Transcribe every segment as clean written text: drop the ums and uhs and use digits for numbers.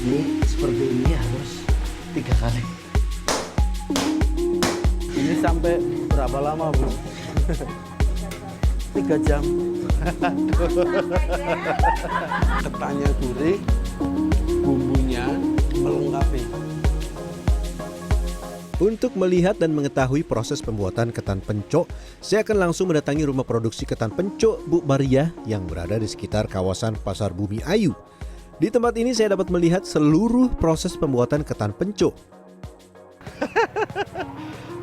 Ini seperti ini harus 3 kali. Ini sampai berapa lama, Bu? 3 jam. Ketannya gurih, bumbunya melengkapi. Untuk melihat dan mengetahui proses pembuatan ketan pencok, saya akan langsung mendatangi rumah produksi ketan pencok Bu Maria yang berada di sekitar kawasan Pasar Bumi Ayu. Di tempat ini saya dapat melihat seluruh proses pembuatan ketan pencok.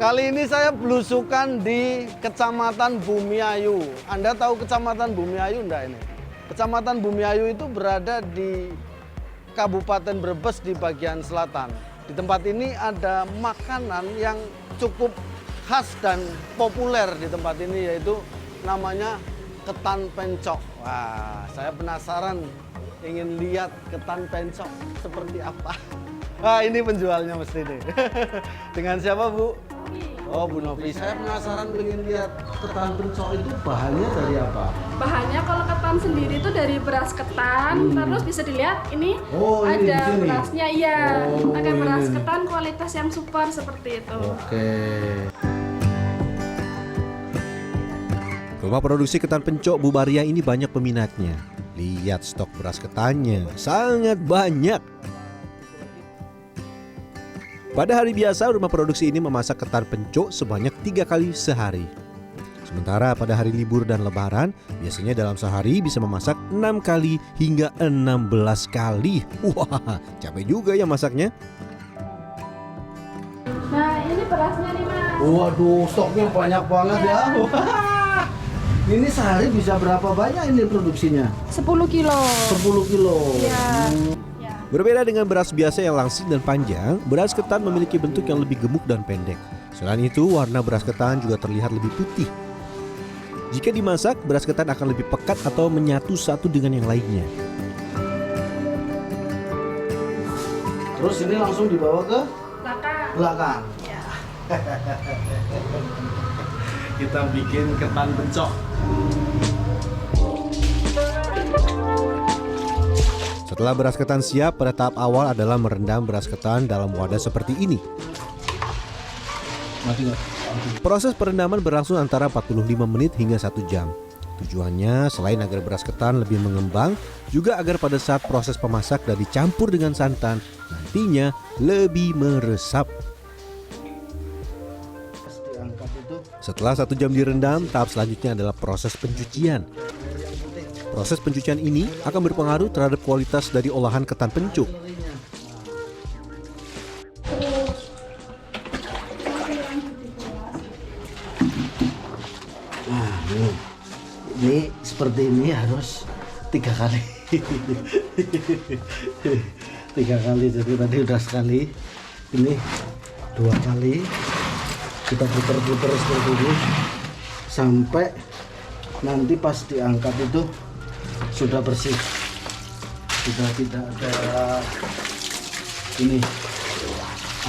Kali ini saya belusukan di Kecamatan Bumi Ayu. Anda tahu Kecamatan Bumi Ayu enggak ini? Kecamatan Bumi Ayu itu berada di Kabupaten Brebes di bagian selatan. Di tempat ini ada makanan yang cukup khas dan populer di tempat ini, yaitu namanya ketan pencok. Wah, saya penasaran ingin lihat ketan pencok seperti apa. Wah, ini penjualnya mesti nih. Dengan siapa, Bu? Oh, Bu Novi. Saya penasaran ingin lihat ketan pencok itu bahannya dari apa? Bahannya kalau ketan sendiri itu dari beras ketan, terus bisa dilihat ini Oh, ini di ada sini? berasnya, iya. Oh, Pakai beras ini. ketan kualitas yang super seperti itu. Oke. Rumah produksi ketan pencok Bu Maria ini banyak peminatnya. Lihat stok beras ketannya, sangat banyak. Pada hari biasa, rumah produksi ini memasak ketan pencok sebanyak 3 kali sehari. Sementara pada hari libur dan lebaran, biasanya dalam sehari bisa memasak 6 kali hingga 16 kali. Wah, capek juga ya masaknya. Nah, ini berasnya nih, Mas. Waduh, stoknya banyak banget ya. Wah. Ini sehari bisa berapa banyak ini produksinya? 10 kilo. 10 kilo. Iya. Berbeda dengan beras biasa yang langsing dan panjang, beras ketan memiliki bentuk yang lebih gemuk dan pendek. Selain itu, warna beras ketan juga terlihat lebih putih. Jika dimasak, beras ketan akan lebih pekat atau menyatu satu dengan yang lainnya. Terus ini langsung dibawa ke Belakang. belakang. Ya. Kita bikin ketan pencok. Setelah beras ketan siap, pada tahap awal adalah merendam beras ketan dalam wadah seperti ini. Proses perendaman berlangsung antara 45 menit hingga 1 jam. Tujuannya selain agar beras ketan lebih mengembang, juga agar pada saat proses pemasak dan dicampur dengan santan, nantinya lebih meresap. Setelah 1 jam direndam, tahap selanjutnya adalah proses pencucian. Proses pencucian ini akan berpengaruh terhadap kualitas dari olahan ketan pencok. Nah, ini seperti ini harus 3 kali. 3 kali, jadi tadi udah sekali, ini 2 kali. Kita putar-putar seperti ini sampai nanti pas diangkat itu sudah bersih, sudah tidak ada ini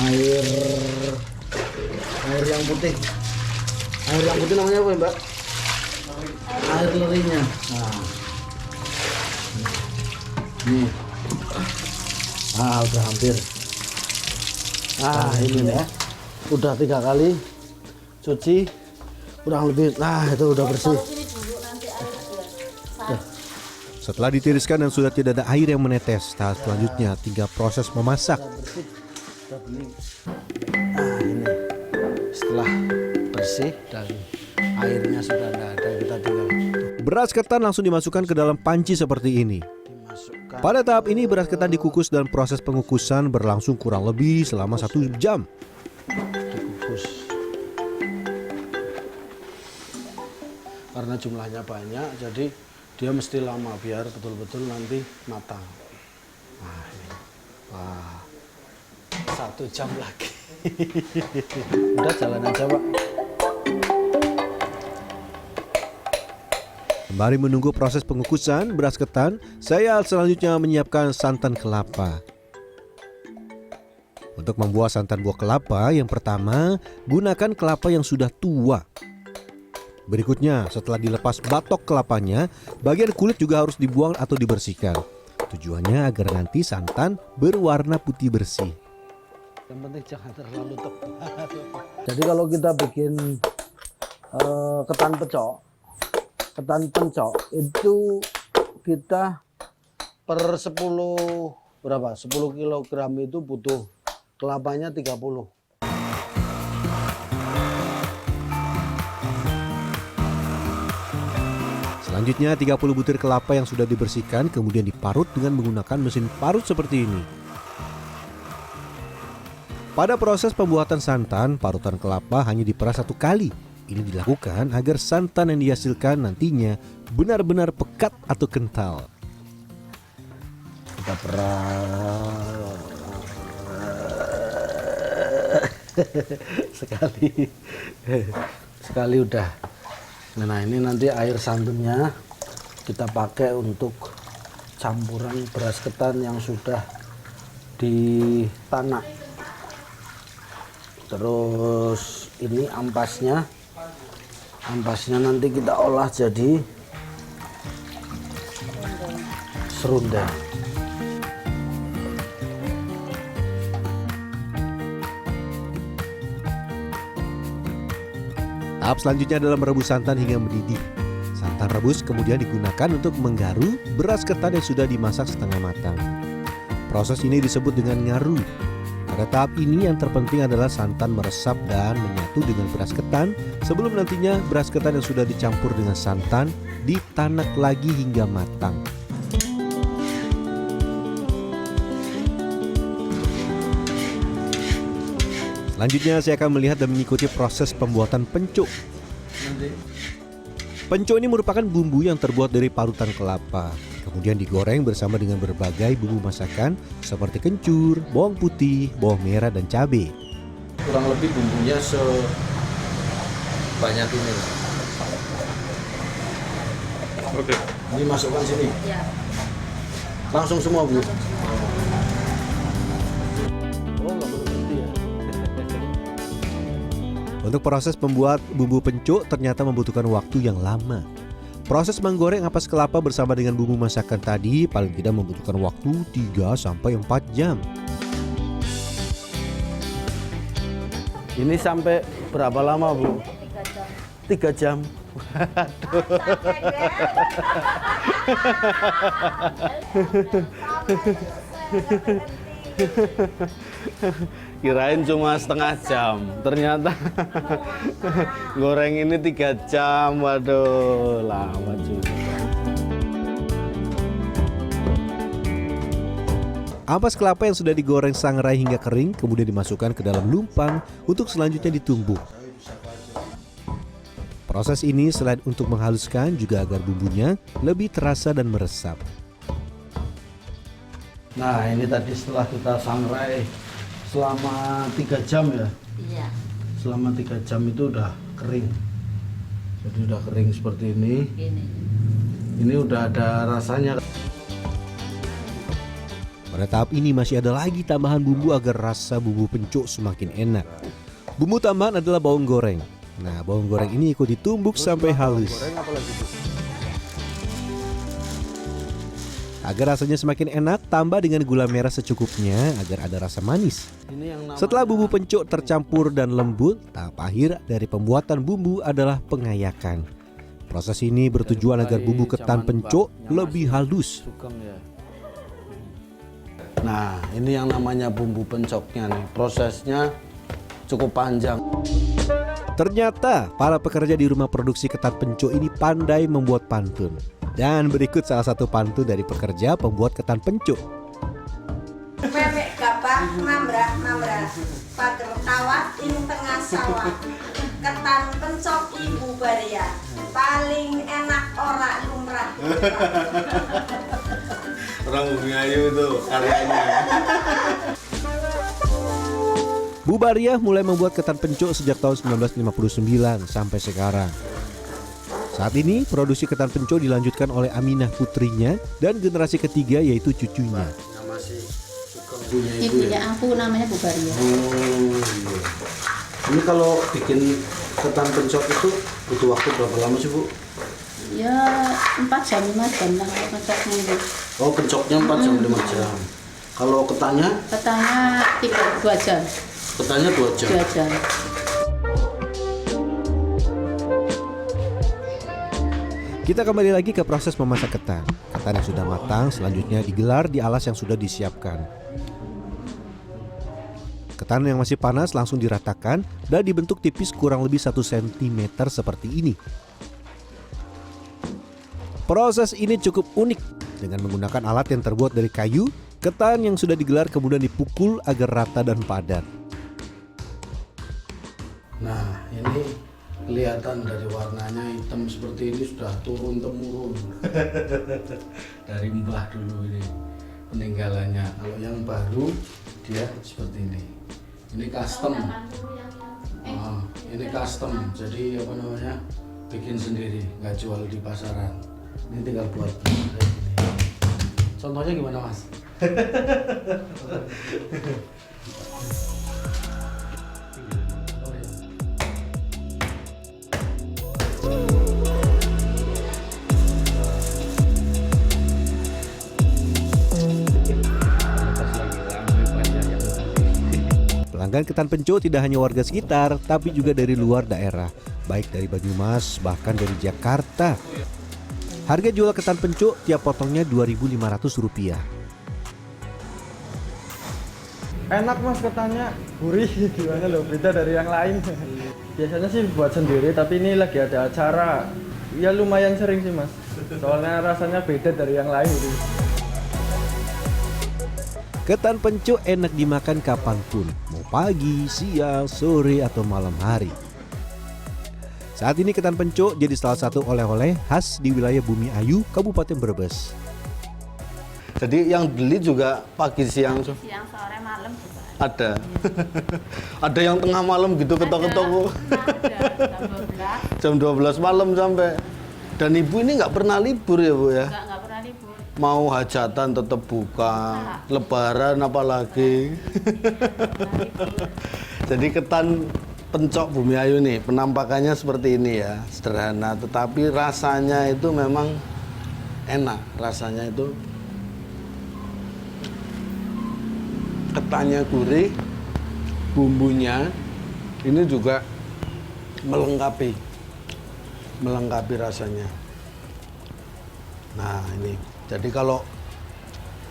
air yang putih. Air yang putih namanya apa, Mbak? Air lerinya. Nah, ini, udah hampir. Ini ya, udah 3 kali cuci, kurang lebih. Nah, itu udah bersih. Setelah ditiriskan dan sudah tidak ada air yang menetes, tahap selanjutnya tinggal proses memasak. Nah, ini setelah bersih dan airnya sudah tidak ada, kita tinggal Beras ketan langsung dimasukkan ke dalam panci seperti ini. dimasukkan. Pada tahap ini beras ketan dikukus dan proses pengukusan berlangsung kurang lebih selama 1 jam. Dikukus. Karena jumlahnya banyak, jadi dia mesti lama biar betul-betul nanti matang. Nah, ini. Wah, 1 jam lagi. Udah jalan aja, Pak. Sembari menunggu proses pengukusan beras ketan, saya selanjutnya menyiapkan santan kelapa. Untuk membuat santan buah kelapa, yang pertama, gunakan kelapa yang sudah tua. Berikutnya, setelah dilepas batok kelapanya, bagian kulit juga harus dibuang atau dibersihkan. Tujuannya agar nanti santan berwarna putih bersih. Yang penting jangan terlalu tebal. Jadi kalau kita bikin ketan pencok itu kita per 10 kilogram itu butuh kelapanya 30. Selanjutnya 30 butir kelapa yang sudah dibersihkan kemudian diparut dengan menggunakan mesin parut seperti ini. Pada proses pembuatan santan, parutan kelapa hanya diperas 1 kali. Ini dilakukan agar santan yang dihasilkan nantinya benar-benar pekat atau kental. Kita peras sekali udah. Nah ini nanti air santannya kita pakai untuk campuran beras ketan yang sudah ditanak. Terus ini ampasnya nanti kita olah jadi serundeng. Tahap selanjutnya adalah merebus santan hingga mendidih. Santan rebus kemudian digunakan untuk menggaru beras ketan yang sudah dimasak setengah matang. Proses ini disebut dengan ngaru. Pada tahap ini yang terpenting adalah santan meresap dan menyatu dengan beras ketan sebelum nantinya beras ketan yang sudah dicampur dengan santan ditanak lagi hingga matang. Selanjutnya saya akan melihat dan mengikuti proses pembuatan pencuk. Pencuk ini merupakan bumbu yang terbuat dari parutan kelapa. Kemudian digoreng bersama dengan berbagai bumbu masakan seperti kencur, bawang putih, bawang merah, dan cabai. Kurang lebih bumbunya sebanyak ini. Oke. Ini masukkan sini. Ya. Langsung semua, Bu. Oh, nggak perlu berhenti ya. Untuk proses membuat bumbu pencuk ternyata membutuhkan waktu yang lama. Proses menggoreng ampas kelapa bersama dengan bumbu masakan tadi paling tidak membutuhkan waktu 3-4 jam. Ini sampai berapa lama, Bu? 3 jam. Kirain cuma setengah jam, ternyata goreng ini 3 jam. Waduh, lama juga. Ampas kelapa yang sudah digoreng sangrai hingga kering kemudian dimasukkan ke dalam lumpang untuk selanjutnya ditumbuk. Proses ini selain untuk menghaluskan juga agar bumbunya lebih terasa dan meresap. Nah, ini tadi setelah kita sangrai selama 3 jam ya. Iya. Selama 3 jam itu udah kering. Jadi udah kering seperti ini. Ini udah ada rasanya. Pada tahap ini masih ada lagi tambahan bumbu agar rasa bumbu pencuk semakin enak. Bumbu tambahan adalah bawang goreng. Nah, bawang goreng ini ikut ditumbuk sampai halus. Agar rasanya semakin enak, tambah dengan gula merah secukupnya agar ada rasa manis. Ini yang namanya Setelah bumbu pencuk tercampur dan lembut, tahap akhir dari pembuatan bumbu adalah pengayakan. Proses ini bertujuan agar bumbu ketan pencuk lebih halus. sugeng ya. Nah, ini yang namanya bumbu pencoknya nih. Prosesnya cukup panjang. Ternyata para pekerja di rumah produksi ketan pencuk ini pandai membuat pantun. Dan berikut salah satu pantun dari pekerja pembuat ketan pencuk. Memek gabah mamrah pager tawat ing tengah sawah. Ketan pencok ibu Baria paling enak ora lumrah. Orang Bumi Ayu itu karyanya. Bu Bariah mulai membuat ketan pencuk sejak tahun 1959 sampai sekarang. Saat ini produksi ketan pencuk dilanjutkan oleh Aminah putrinya dan generasi ketiga yaitu cucunya. Yang masih sugeng punya ibu Ibunya ya. aku namanya Bu Baria. Oh iya. Ini kalau bikin ketan pencok itu butuh waktu berapa lama sih, Bu? Ya 4 jam 5 jam lah kalau pencoknya itu. Oh, pencoknya 4 jam 5 jam. Kalau ketannya? Ketannya 2 jam. Ketannya 2 jam. 2 jam. Kita kembali lagi ke proses memasak ketan. Ketan yang sudah matang selanjutnya digelar di alas yang sudah disiapkan. Ketan yang masih panas langsung diratakan dan dibentuk tipis kurang lebih 1 cm seperti ini. Proses ini cukup unik. Dengan menggunakan alat yang terbuat dari kayu, ketan yang sudah digelar kemudian dipukul agar rata dan padat. Nah, ini kelihatan dari warnanya hitam seperti ini sudah turun temurun dari mbah dulu ini peninggalannya. Kalau yang baru dia seperti ini. Ini custom. Ini custom. Jadi apa namanya? Bikin sendiri, nggak jual di pasaran. Ini tinggal buat kayak gini. Contohnya gimana, Mas? Pelanggan ketan penco tidak hanya warga sekitar, tapi juga dari luar daerah, baik dari Banyumas, bahkan dari Jakarta. Harga jual ketan penco tiap potongnya Rp2.500. Enak Mas ketannya, gurih gimana loh, beda dari yang lain. Biasanya sih buat sendiri, tapi ini lagi ada acara. Ya lumayan sering sih Mas, soalnya rasanya beda dari yang lain. Ketan penco enak dimakan kapanpun, mau pagi, siang, sore, atau malam hari. Saat ini ketan penco jadi salah satu oleh-oleh khas di wilayah Bumi Ayu, Kabupaten Brebes. Jadi yang beli juga pagi, siang, Siang, sore, malam juga. ada. Ada yang tengah malam gitu ketok-ketok. Ada, jam 12. Jam 12 malam sampai. Dan ibu ini nggak pernah libur ya, Bu ya? Nggak pernah libur. Mau hajatan tetap buka, lebaran apalagi. Jadi ketan pencok Bumi Ayu nih, penampakannya seperti ini ya, sederhana, tetapi rasanya itu memang enak. Rasanya itu ketannya gurih, bumbunya ini juga melengkapi rasanya. Nah ini, jadi kalau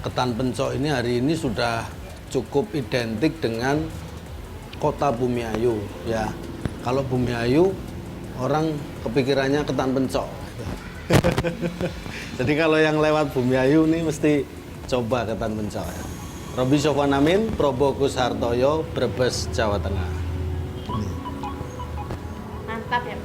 ketan pencok ini hari ini sudah cukup identik dengan kota Bumi Ayu ya. Kalau Bumi Ayu orang kepikirannya ketan pencok. Jadi kalau yang lewat Bumi Ayu nih mesti coba ketan pencok ya. Robi Sofwan Amin, Probo Kushartoyo, Brebes, Jawa Tengah. Mantap ya Pak.